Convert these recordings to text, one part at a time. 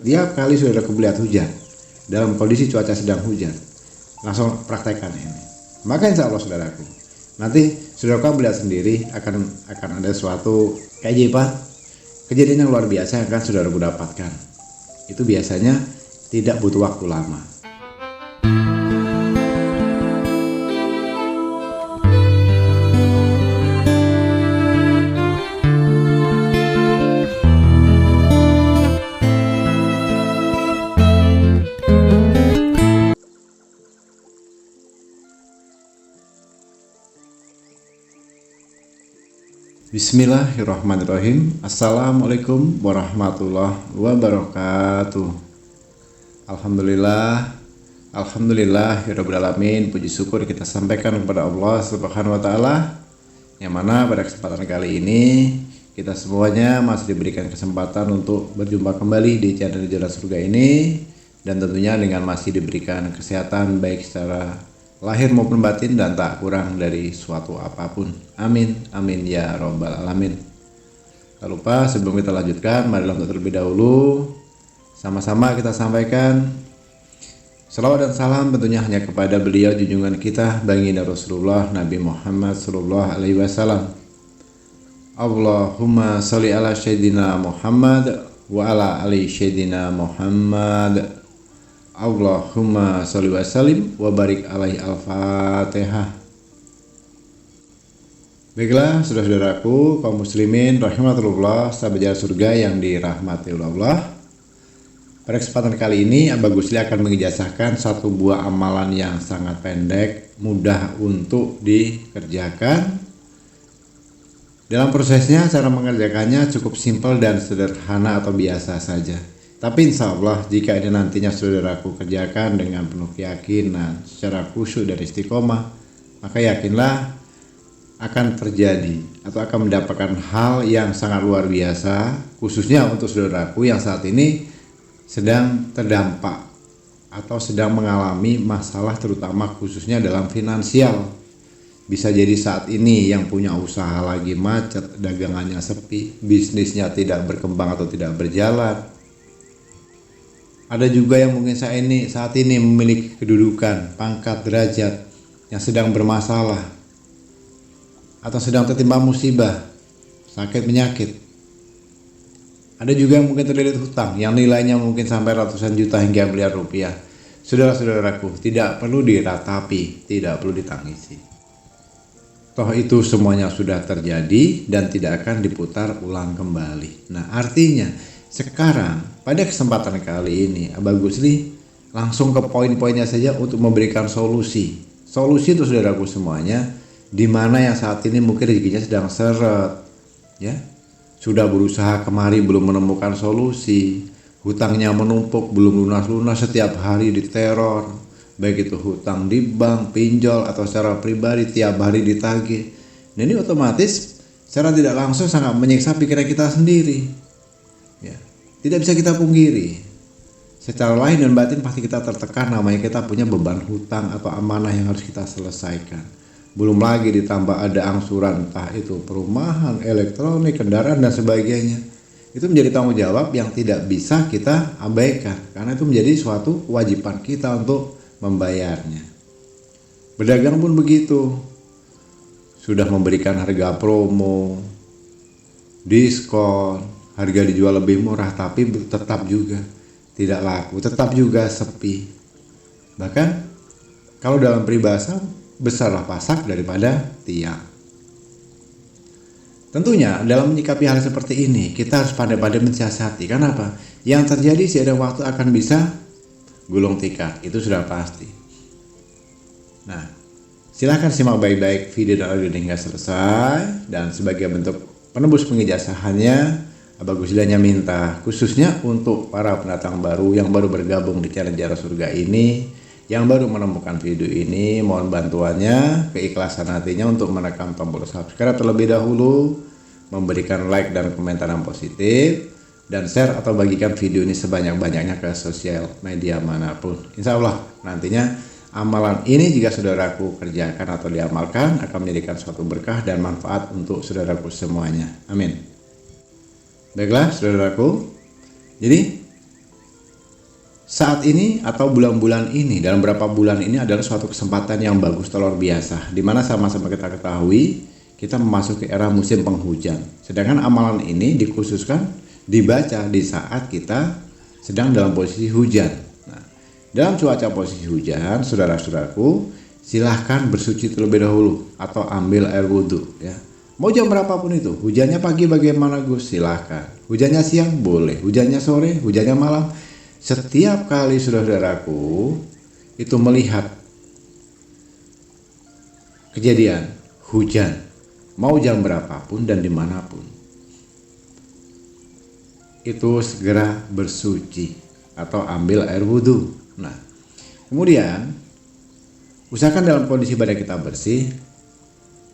setiap kali saudaraku melihat hujan, dalam kondisi cuaca sedang hujan, langsung praktekkan ini. Maka insya Allah saudaraku, nanti saudaraku melihat sendiri akan ada suatu keajaiban, kejadian yang luar biasa yang akan saudaraku dapatkan. Itu biasanya tidak butuh waktu lama. Bismillahirrahmanirrahim. Assalamualaikum warahmatullahi wabarakatuh. Alhamdulillah alamin. Puji syukur kita sampaikan kepada Allah Subhanahu wa taala, yang mana pada kesempatan kali ini kita semuanya masih diberikan kesempatan untuk berjumpa kembali di channel Jalan Surga ini, dan tentunya dengan masih diberikan kesehatan baik secara lahir maupun batin dan tak kurang dari suatu apapun. Amin, amin ya robbal alamin. Tak lupa sebelum kita lanjutkan, marilah untuk terlebih dahulu sama-sama kita sampaikan salawat dan salam tentunya hanya kepada beliau junjungan kita baginda Rasulullah Nabi Muhammad sallallahu alaihi wasallam. Allahumma sholli ala sayyidina Muhammad wa ala ali sayyidina Muhammad. Allahumma sholli wa sallim wa barik alaihi. Al-Fatihah. Baiklah saudara-saudaraku kaum muslimin rahimatullah, sahabat Jalan Surga yang dirahmati Allah. Pada kesempatan kali ini Abah Gusli akan mengijazahkan satu buah amalan yang sangat pendek, mudah untuk dikerjakan. Dalam prosesnya cara mengerjakannya cukup simpel dan sederhana atau biasa saja. Tapi insya Allah jika ini nantinya saudaraku kerjakan dengan penuh keyakinan, secara khusyuk dan istiqomah, maka yakinlah akan terjadi atau akan mendapatkan hal yang sangat luar biasa, khususnya untuk saudaraku yang saat ini sedang terdampak atau sedang mengalami masalah terutama khususnya dalam finansial. Bisa jadi saat ini yang punya usaha lagi macet, dagangannya sepi, bisnisnya tidak berkembang atau tidak berjalan. Ada juga yang mungkin saat ini memiliki kedudukan, pangkat, derajat yang sedang bermasalah atau sedang tertimpa musibah, sakit, penyakit. Ada juga yang mungkin terlilit hutang yang nilainya mungkin sampai ratusan juta hingga miliar rupiah. Saudara-saudaraku, tidak perlu diratapi, tidak perlu ditangisi. Toh itu semuanya sudah terjadi dan tidak akan diputar ulang kembali. Nah, artinya sekarang pada kesempatan kali ini Abah Gusli langsung ke poin-poinnya saja untuk memberikan solusi. Solusi itu saudaraku semuanya, di mana yang saat ini mungkin rezekinya sedang seret, ya, sudah berusaha kemari belum menemukan solusi, hutangnya menumpuk belum lunas-lunas, setiap hari diteror, baik itu hutang di bank, pinjol atau secara pribadi tiap hari ditagih. Nah, ini otomatis secara tidak langsung sangat menyiksa pikiran kita sendiri. Ya, tidak bisa kita pungkiri, secara lahir dan batin pasti kita tertekan, namanya kita punya beban hutang atau amanah yang harus kita selesaikan. Belum lagi ditambah ada angsuran, entah itu perumahan, elektronik, kendaraan dan sebagainya. Itu menjadi tanggung jawab yang tidak bisa kita abaikan, karena itu menjadi suatu kewajiban kita untuk membayarnya. Berdagang pun begitu, sudah memberikan harga promo, diskon, harga dijual lebih murah, tapi tetap juga tidak laku, tetap juga sepi. Bahkan kalau dalam peribahasa, besarlah pasak daripada tiang. Tentunya dalam menyikapi hal seperti ini kita harus pandai-pandai mensiasati. Kenapa? Yang terjadi seiring waktu akan bisa gulung tikar, itu sudah pasti. Nah, silahkan simak baik-baik video dan audio hingga selesai, dan sebagai bentuk penebus pengijazahannya Abah Gusli hanya minta khususnya untuk para pendatang baru yang baru bergabung di channel Jalan Surga ini, yang baru menemukan video ini, mohon bantuannya, keikhlasan hatinya untuk menekan tombol subscribe terlebih dahulu, memberikan like dan komentar yang positif, dan share atau bagikan video ini sebanyak-banyaknya ke sosial media manapun. Insya Allah nantinya amalan ini jika saudaraku kerjakan atau diamalkan akan menjadikan suatu berkah dan manfaat untuk saudaraku semuanya. Amin. Baiklah saudaraku, jadi saat ini atau bulan-bulan ini, dalam beberapa bulan ini adalah suatu kesempatan yang bagus, luar biasa, dimana sama-sama kita ketahui kita memasuki era musim penghujan. Sedangkan amalan ini dikhususkan dibaca di saat kita sedang dalam posisi hujan. Nah, dalam cuaca posisi hujan, saudara-saudaraku, silahkan bersuci terlebih dahulu atau ambil air wudhu ya. Mau jam berapapun itu, hujannya pagi bagaimana Gus, silahkan. Hujannya siang boleh, hujannya sore, hujannya malam. Setiap kali saudara-saudaraku itu melihat kejadian hujan, mau jam berapapun dan dimanapun, itu segera bersuci atau ambil air wudhu. Nah, kemudian usahakan dalam kondisi badan kita bersih.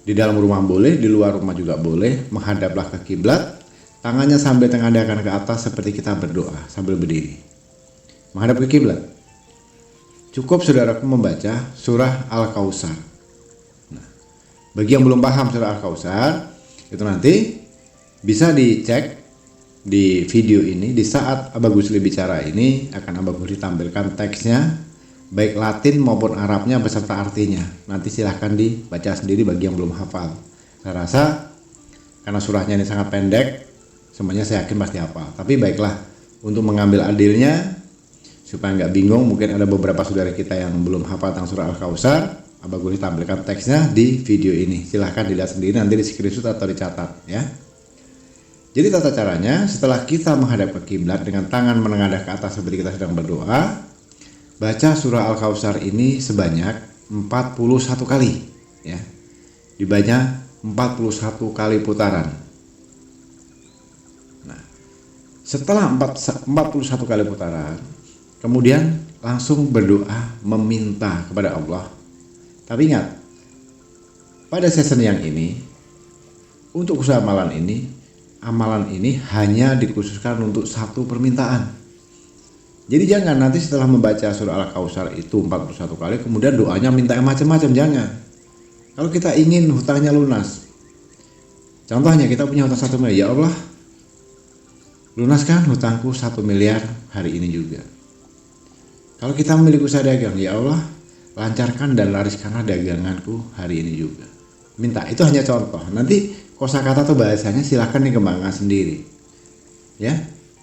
Di dalam rumah boleh, di luar rumah juga boleh. Menghadaplah ke kiblat, tangannya sambil tengadahkan ke atas seperti kita berdoa sambil berdiri. Menghadap ke kiblat. Cukup saudaraku membaca surah Al-Kautsar. Nah, bagi yang belum paham surah Al-Kautsar, itu nanti bisa dicek di video ini. Di saat Abah Gusli bicara ini akan Abah Gusli tampilkan teksnya, baik Latin maupun Arabnya beserta artinya. Nanti silahkan dibaca sendiri bagi yang belum hafal. Saya rasa karena surahnya ini sangat pendek, semuanya saya yakin pasti hafal. Tapi baiklah, untuk mengambil adilnya supaya nggak bingung, mungkin ada beberapa saudara kita yang belum hafal tentang surah Al-Kautsar, Abah Gusli tampilkan teksnya di video ini. Silahkan dilihat sendiri, nanti di screenshot atau dicatat ya. Jadi tata caranya, setelah kita menghadap ke kiblat dengan tangan menengadah ke atas seperti kita sedang berdoa, baca surah Al-Kautsar ini sebanyak 41 kali ya. Dibaca 41 kali putaran. Nah, setelah 41 kali putaran, kemudian langsung berdoa meminta kepada Allah. Tapi ingat, pada season yang ini, untuk usaha amalan ini hanya dikhususkan untuk satu permintaan. Jadi jangan nanti setelah membaca surah Al-Kautsar itu 41 kali kemudian doanya minta yang macam-macam, jangan. Kalau kita ingin hutangnya lunas, contohnya kita punya hutang 1 miliar, ya Allah lunaskan hutangku 1 miliar hari ini juga. Kalau kita memiliki usaha dagang, ya Allah lancarkan dan lariskanlah daganganku hari ini juga. Minta, itu hanya contoh. Nanti kosakata atau bahasanya silahkan dikembangkan sendiri ya.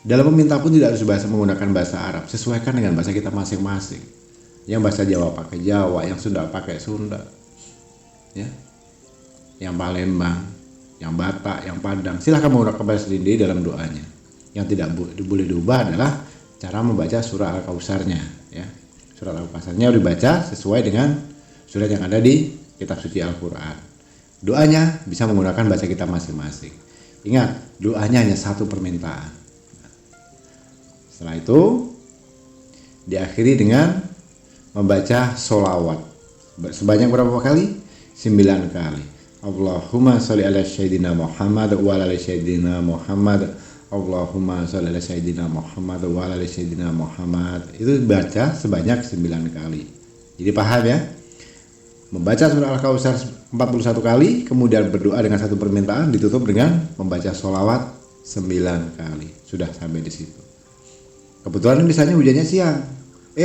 Dalam meminta pun tidak harus menggunakan bahasa Arab, sesuaikan dengan bahasa kita masing-masing. Yang bahasa Jawa pakai Jawa, yang Sunda pakai Sunda ya. Yang Palembang, yang Batak, yang Padang, silahkan menggunakan bahasa sendiri dalam doanya. Yang tidak boleh diubah adalah cara membaca surah Al-Kautsarnya ya. Surah Al-Kautsarnya dibaca sesuai dengan surat yang ada di kitab suci Al-Qur'an. Doanya bisa menggunakan bahasa kita masing-masing. Ingat, doanya hanya satu permintaan. Setelah itu diakhiri dengan membaca sholawat sebanyak berapa kali? 9 kali. Allahumma sholli ala sayyidina Muhammad wa ala sayyidina Muhammad. Allahumma sholli ala sayyidina Muhammad wa ala sayyidina Muhammad. Itu baca sebanyak 9 kali. Jadi paham ya? Membaca surah Al-Kautsar 41 kali, kemudian berdoa dengan satu permintaan, ditutup dengan membaca sholawat 9 kali. Sudah sampai di situ. Kebetulan misalnya hujannya siang,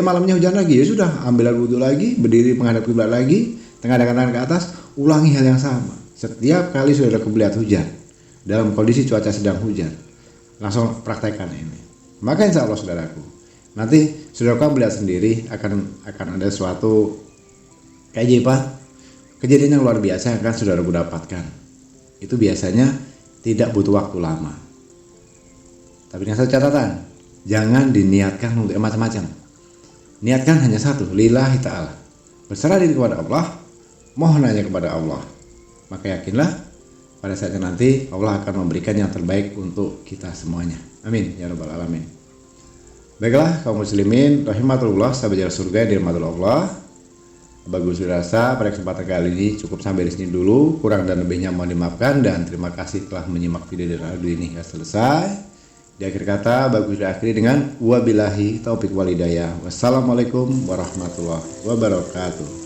malamnya hujan lagi, ya sudah ambil air wudhu lagi, berdiri menghadap kiblat lagi, tengadahkan tangan ke atas, ulangi hal yang sama. Setiap kali sudah melihat hujan dalam kondisi cuaca sedang hujan, langsung praktekkan ini. Maka insya Allah saudaraku, nanti saudaraku melihat sendiri akan ada suatu kejadian yang luar biasa yang akan saudaraku dapatkan. Itu biasanya tidak butuh waktu lama. Tapi dengan satu catatan, jangan diniatkan untuk macam-macam. Niatkan hanya satu, lillahi ta'ala. Berserah diri kepada Allah, mohon hanya kepada Allah. Maka yakinlah pada saatnya nanti Allah akan memberikan yang terbaik untuk kita semuanya. Amin ya rabbal alamin. Baiklah kaum muslimin rahimatullah, sahabat jalan surga yang dirahmati Allah. Bagus dirasa pada kesempatan kali ini cukup sampai di sini dulu. Kurang dan lebihnya mohon dimaafkan, dan terima kasih telah menyimak video dari audio ini hingga selesai. Di akhir kata, bagus diakhiri dengan wabillahi taufik wal hidayah. Wassalamualaikum warahmatullahi wabarakatuh.